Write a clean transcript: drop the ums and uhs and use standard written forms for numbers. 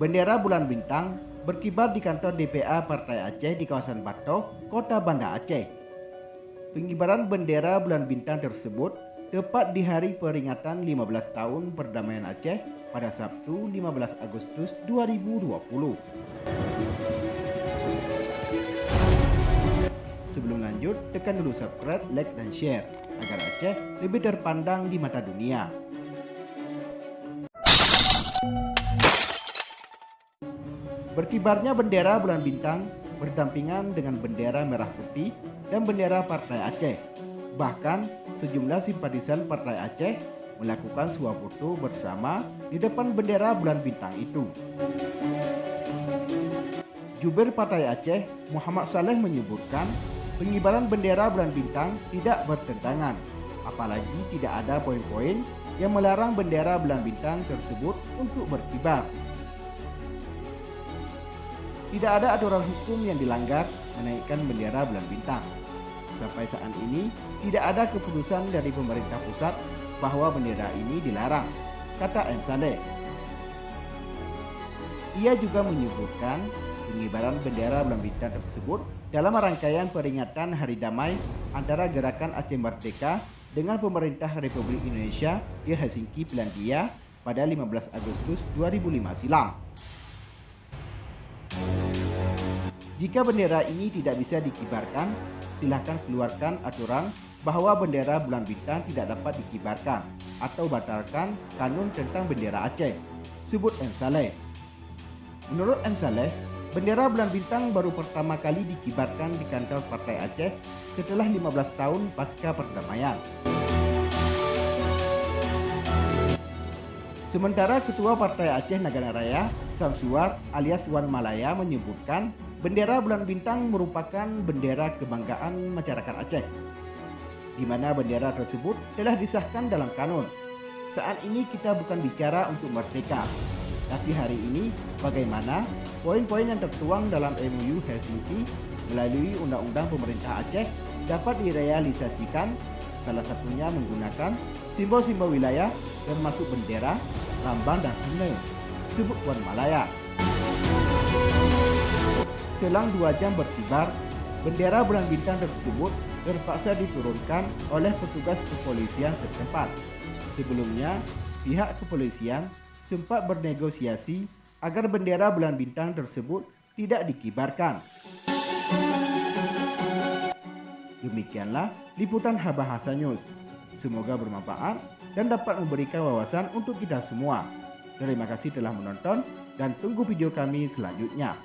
Bendera bulan bintang berkibar di kantor DPA Partai Aceh di kawasan Batoh, Kota Banda Aceh. Pengibaran bendera bulan bintang tersebut tepat di hari peringatan 15 tahun perdamaian Aceh pada Sabtu 15 Agustus 2020. Sebelum lanjut, tekan dulu subscribe, like, dan share agar Aceh lebih terpandang di mata dunia. Berkibarnya bendera bulan bintang berdampingan dengan bendera merah putih dan bendera Partai Aceh. Bahkan sejumlah simpatisan Partai Aceh melakukan suah foto bersama di depan bendera bulan bintang itu. Jubir Partai Aceh, Muhammad Saleh menyebutkan pengibaran bendera bulan bintang tidak bertentangan, apalagi tidak ada poin-poin yang melarang bendera bulan bintang tersebut untuk berkibar. Tidak ada aturan hukum yang dilanggar menaikkan bendera bulan bintang. Sampai saat ini, tidak ada keputusan dari pemerintah pusat bahwa bendera ini dilarang, kata M. Saleh. Ia juga menyebutkan pengibaran bendera bulan bintang tersebut dalam rangkaian peringatan Hari Damai antara Gerakan Aceh Merdeka dengan pemerintah Republik Indonesia di Helsinki, Finlandia pada 15 Agustus 2005 silam. Jika bendera ini tidak bisa dikibarkan, silahkan keluarkan aturan bahwa bendera bulan bintang tidak dapat dikibarkan atau batalkan kanun tentang bendera Aceh, sebut M. Saleh. Menurut M. Saleh, bendera bulan bintang baru pertama kali dikibarkan di kantor Partai Aceh setelah 15 tahun pasca perdamaian. Sementara Ketua Partai Aceh Nagara Raya, Samsuar alias Wan Malaya menyebutkan bendera bulan bintang merupakan bendera kebanggaan masyarakat Aceh, di mana bendera tersebut telah disahkan dalam kanun. Saat ini kita bukan bicara untuk merdeka, tapi hari ini bagaimana poin-poin yang tertuang dalam MOU Helsinki melalui Undang-Undang Pemerintah Aceh dapat direalisasikan, salah satunya menggunakan simbol-simbol wilayah termasuk bendera, lambang, dan himne, sebut Wan Malaya. Selang 2 jam berkibar, bendera bulan bintang tersebut terpaksa diturunkan oleh petugas kepolisian setempat. Sebelumnya, pihak kepolisian sempat bernegosiasi agar bendera bulan bintang tersebut tidak dikibarkan. Demikianlah liputan Bahasa News. Semoga bermanfaat dan dapat memberikan wawasan untuk kita semua. Terima kasih telah menonton dan tunggu video kami selanjutnya.